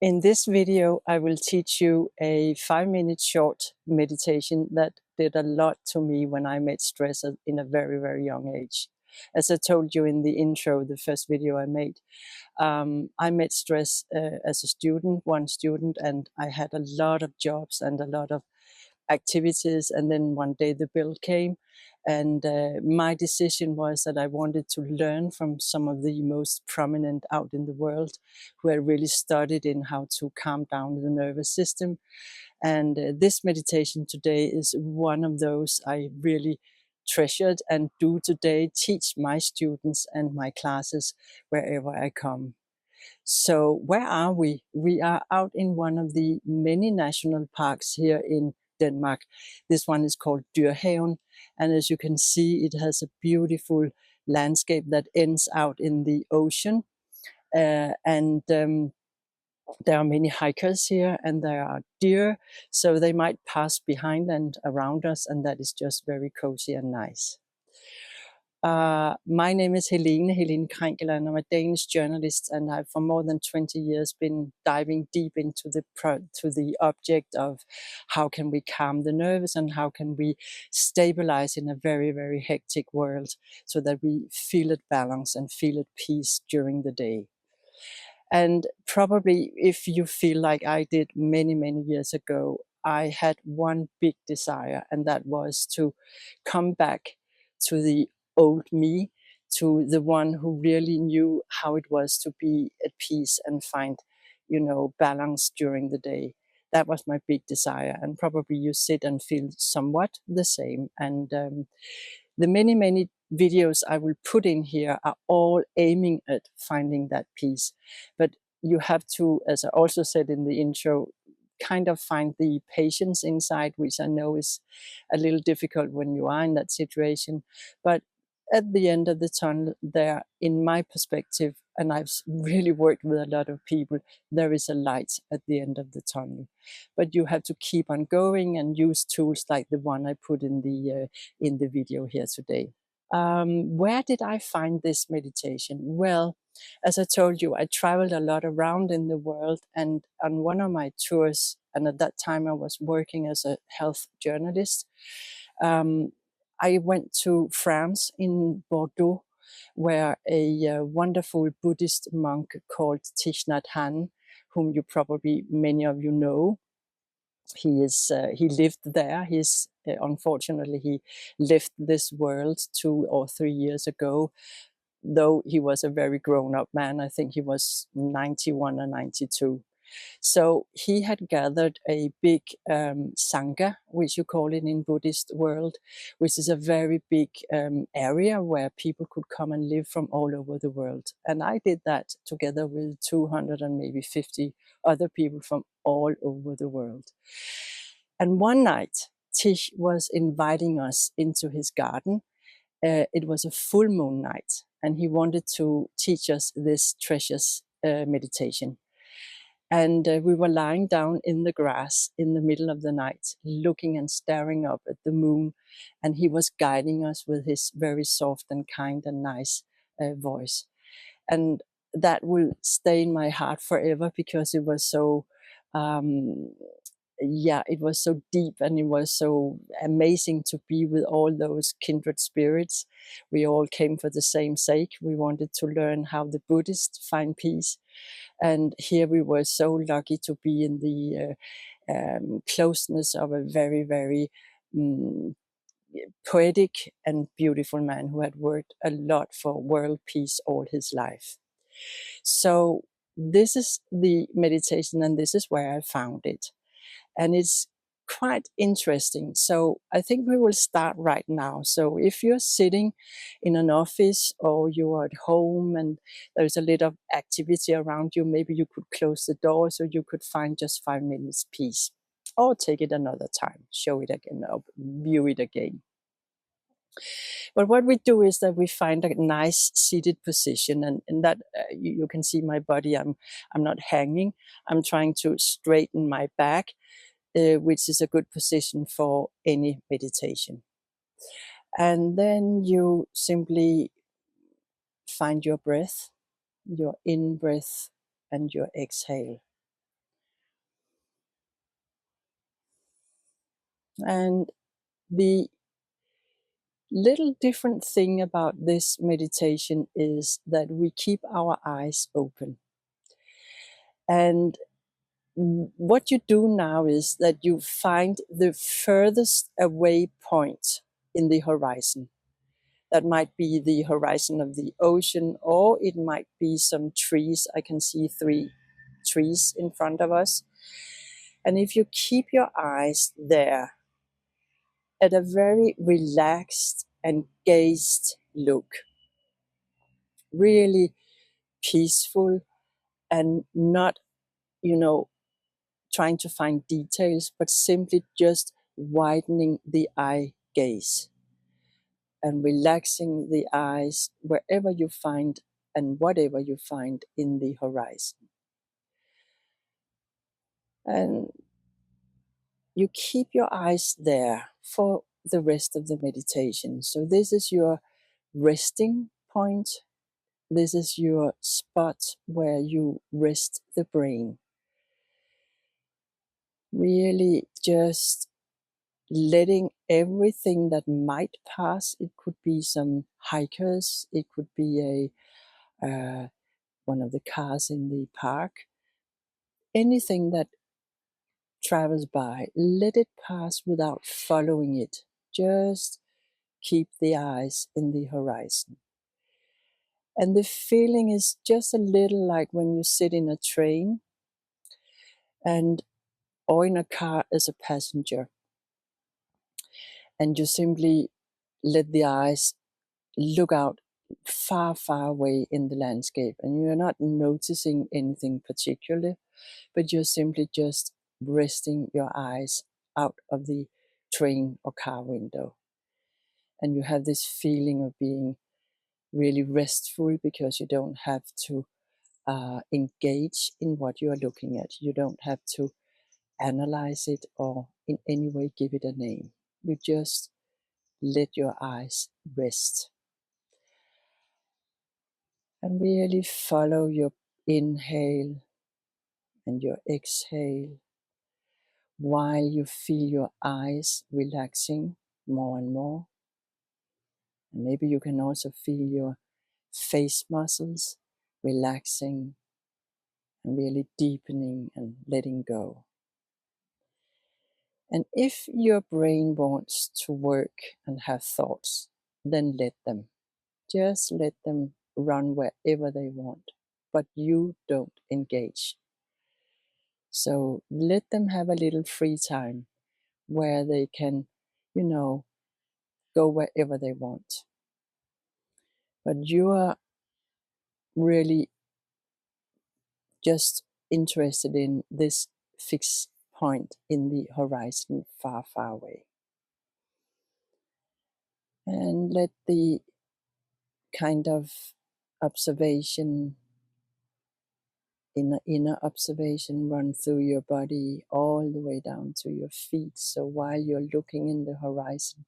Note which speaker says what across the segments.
Speaker 1: In this video, I will teach you a 5-minute short meditation that did a lot to me when I met stress in a very, very young age. As I told you in the intro, the first video I made, I met stress as a student, one student, and I had a lot of jobs and a lot of activities. And then one day the bill came, and my decision was that I wanted to learn from some of the most prominent out in the world who had really studied in how to calm down the nervous system. And this meditation today is one of those I really treasured and do today teach my students and my classes wherever I come. So where are we? We are out in one of the many national parks here in Denmark. This one is called Dyrhaven, and as you can see, it has a beautiful landscape that ends out in the ocean. And there are many hikers here, and there are deer, so they might pass behind and around us, and that is just very cozy and nice. My name is Helene Krenkel, and I'm a Danish journalist, and I've for more than 20 years been diving deep into the object of how can we calm the nerves and how can we stabilize in a very, very hectic world so that we feel at balance and feel at peace during the day. And probably if you feel like I did many, many years ago, I had one big desire, and that was to come back to the old me, to the one who really knew how it was to be at peace and find, balance during the day. That was my big desire, and probably you sit and feel somewhat the same. And the many, many videos I will put in here are all aiming at finding that peace. But you have to, as I also said in the intro, kind of find the patience inside, which I know is a little difficult when you are in that situation. But at the end of the tunnel, there, in my perspective, and I've really worked with a lot of people, there is a light at the end of the tunnel. But you have to keep on going and use tools like the one I put in the video here today. Where did I find this meditation? Well, as I told you, I traveled a lot around in the world, and on one of my tours, and at that time I was working as a health journalist, I went to France in Bordeaux, where a wonderful Buddhist monk called Thich Nhat Hanh, whom you probably many of you know. He lived there. Unfortunately, he left this world 2 or 3 years ago, though he was a very grown-up man. I think he was 91 or 92. So he had gathered a big sangha, which you call it in Buddhist world, which is a very big area where people could come and live from all over the world. And I did that together with 200 and maybe 50 other people from all over the world. And one night, Tish was inviting us into his garden. It was a full moon night, and he wanted to teach us this treasures meditation. And we were lying down in the grass in the middle of the night, looking and staring up at the moon. And he was guiding us with his very soft and kind and nice voice. And that will stay in my heart forever, because it was so, it was so deep, and it was so amazing to be with all those kindred spirits. We all came for the same sake. We wanted to learn how the Buddhists find peace. And here we were so lucky to be in the closeness of a very, very poetic and beautiful man who had worked a lot for world peace all his life. So this is the meditation, and this is where I found it. And it's quite interesting. So I think we will start right now. So if you're sitting in an office or you're at home and there's a little activity around you, maybe you could close the door so you could find just 5 minutes peace, or take it another time, show it again, or view it again. But what we do is that we find a nice seated position, and that you can see my body. I'm not hanging. I'm trying to straighten my back, which is a good position for any meditation. And then you simply find your breath, your in-breath and your exhale. And the little different thing about this meditation is that we keep our eyes open. And what you do now is that you find the furthest away point in the horizon. That might be the horizon of the ocean, or it might be some trees. I can see 3 trees in front of us. And if you keep your eyes there at a very relaxed and gazed look, really peaceful and not, trying to find details, but simply just widening the eye gaze and relaxing the eyes wherever you find and whatever you find in the horizon. And you keep your eyes there for the rest of the meditation. So this is your resting point. This is your spot where you rest the brain. Really just letting everything that might pass. It could be some hikers. It could be one of the cars in the park. Anything that travels by, let it pass without following it. Just keep the eyes in the horizon. And the feeling is just a little like when you sit in a train and or in a car as a passenger, and you simply let the eyes look out far, far away in the landscape, and you're not noticing anything particular, but you're simply just resting your eyes out of the train or car window. And you have this feeling of being really restful because you don't have to engage in what you are looking at. You don't have to analyze it or in any way give it a name. You just let your eyes rest. And really follow your inhale and your exhale while you feel your eyes relaxing more and more. And maybe you can also feel your face muscles relaxing and really deepening and letting go. And if your brain wants to work and have thoughts, then let them. Just let them run wherever they want, but you don't engage. So let them have a little free time where they can, go wherever they want. But you are really just interested in this fixed point in the horizon far, far away. And let the kind of observation, inner observation, run through your body all the way down to your feet. So while you're looking in the horizon,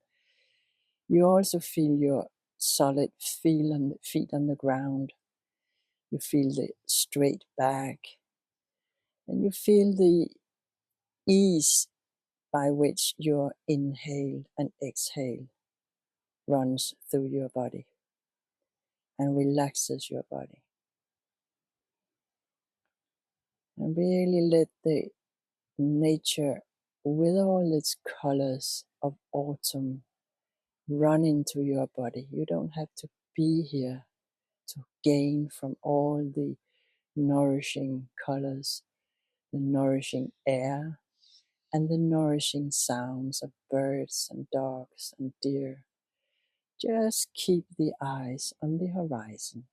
Speaker 1: you also feel your solid feet on the ground. You feel the straight back, and you feel the ease by which your inhale and exhale runs through your body and relaxes your body. And really let the nature, with all its colors of autumn, run into your body. You don't have to be here to gain from all the nourishing colors, the nourishing air, and the nourishing sounds of birds and dogs and deer. Just keep the eyes on the horizon.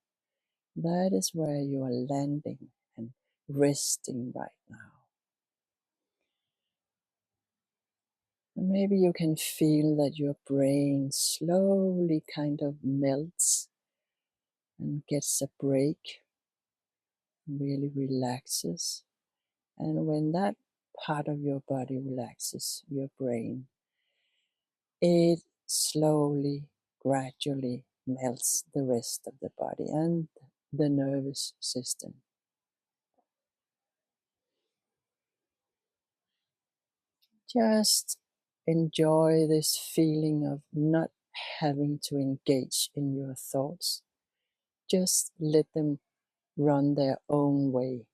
Speaker 1: That is where you are landing and resting right now. And maybe you can feel that your brain slowly kind of melts and gets a break, really relaxes. And when that part of your body relaxes, your brain, it slowly, gradually melts the rest of the body and the nervous system. Just enjoy this feeling of not having to engage in your thoughts. Just let them run their own way.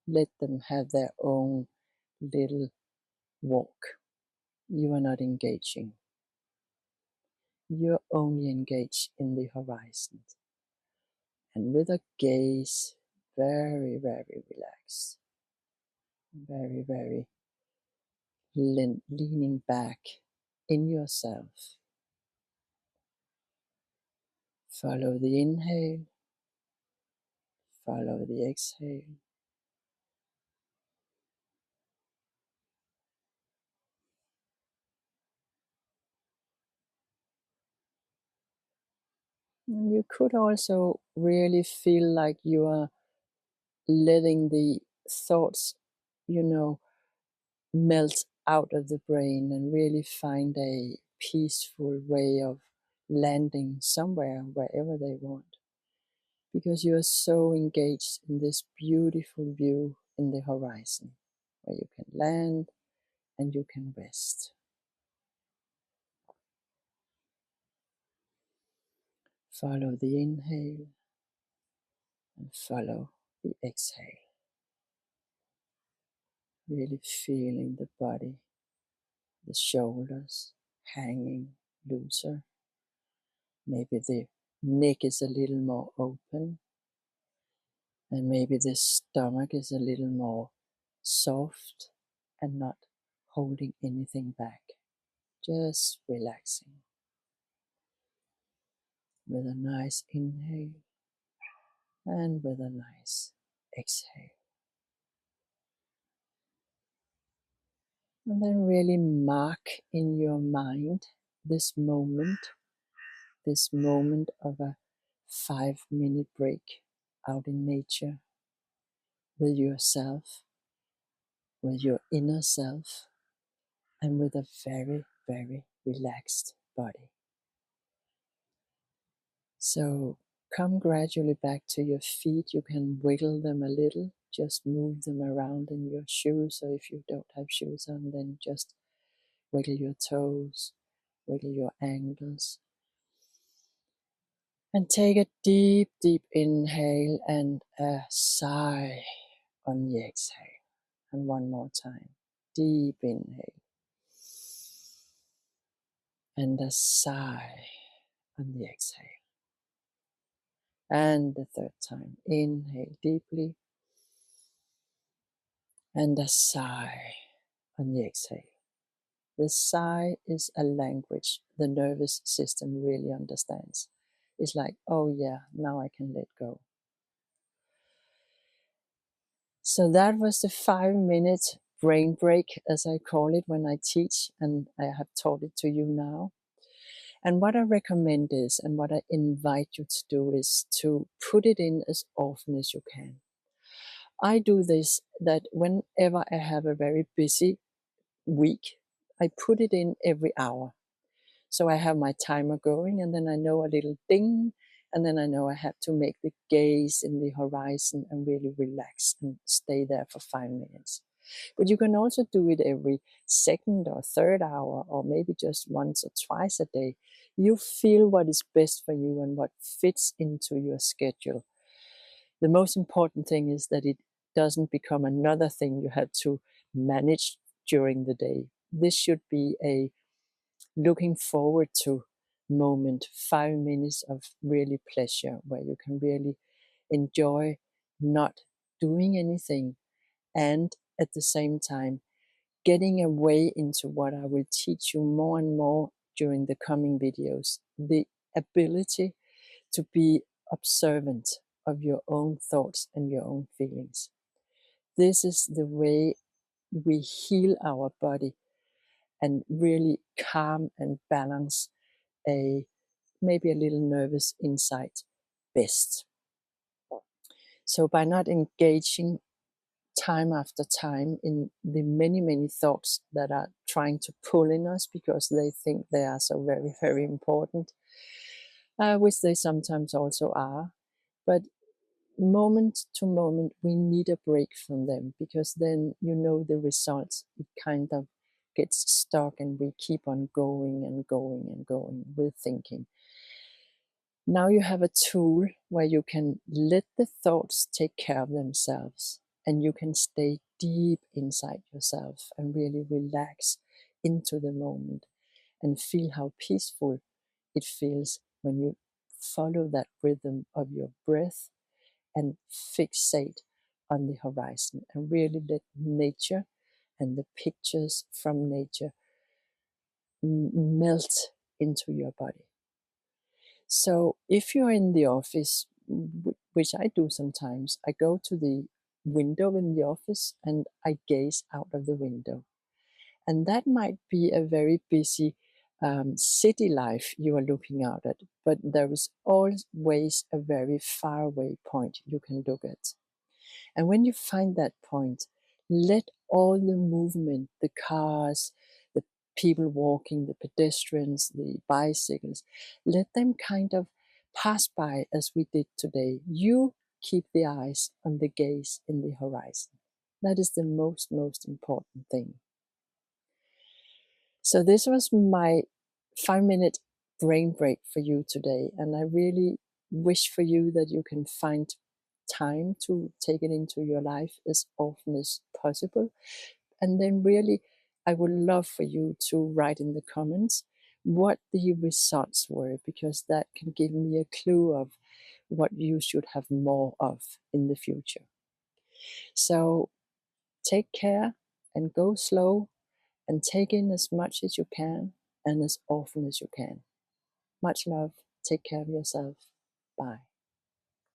Speaker 1: Let them have their own little walk. You are not engaging. You're only engaged in the horizon. And with a gaze, very, very relaxed. Very, very leaning back in yourself. Follow the inhale. Follow the exhale. You could also really feel like you are letting the thoughts, melt out of the brain and really find a peaceful way of landing somewhere, wherever they want. Because you are so engaged in this beautiful view in the horizon, where you can land and you can rest. Follow the inhale and follow the exhale. Really feeling the body, the shoulders hanging looser. Maybe the neck is a little more open, and maybe the stomach is a little more soft and not holding anything back. Just relaxing with a nice inhale and with a nice exhale. And then really mark in your mind this moment of a 5-minute break out in nature with yourself, with your inner self, and with a very, very relaxed body. So come gradually back to your feet. You can wiggle them a little, just move them around in your shoes. So if you don't have shoes on, then just wiggle your toes, wiggle your ankles. And take a deep, deep inhale and a sigh on the exhale. And one more time. Deep inhale. And a sigh on the exhale. And the third time. Inhale deeply. And a sigh on the exhale. The sigh is a language the nervous system really understands. It's like, oh yeah, now I can let go. So that was the 5-minute brain break, as I call it when I teach, and I have taught it to you now. And what I recommend is, and what I invite you to do is to put it in as often as you can. I do this that whenever I have a very busy week, I put it in every hour. So I have my timer going, and then I know a little ding, and then I know I have to make the gaze in the horizon and really relax and stay there for 5 minutes. But you can also do it every second or third hour, or maybe just once or twice a day. You feel what is best for you and what fits into your schedule. The most important thing is that it doesn't become another thing you have to manage during the day. This should be a looking forward to moment, 5 minutes of really pleasure, where you can really enjoy not doing anything, and at the same time getting away into what I will teach you more and more during the coming videos, the ability to be observant of your own thoughts and your own feelings. This is the way we heal our body and really calm and balance maybe a little nervous inside best. So by not engaging time after time in the many, many thoughts that are trying to pull in us because they think they are so very, very important, which they sometimes also are. But moment to moment, we need a break from them, because then the results, it kind of gets stuck and we keep on going and going and going with thinking. Now you have a tool where you can let the thoughts take care of themselves, and you can stay deep inside yourself and really relax into the moment and feel how peaceful it feels when you follow that rhythm of your breath and fixate on the horizon and really let nature and the pictures from nature melt into your body. So if you're in the office, which I do sometimes, I go to the window in the office and I gaze out of the window. And that might be a very busy city life you are looking out at, but there is always a very far away point you can look at. And when you find that point, let all the movement, the cars, the people walking, the pedestrians, the bicycles, let them kind of pass by as we did today. You keep the eyes on the gaze in the horizon. That is the most important thing. So this was my 5-minute brain break for you today. And I really wish for you that you can find time to take it into your life as often as possible. And then really, I would love for you to write in the comments what the results were, because that can give me a clue of what you should have more of in the future. So take care and go slow and take in as much as you can and as often as you can. Much love. Take care of yourself. Bye.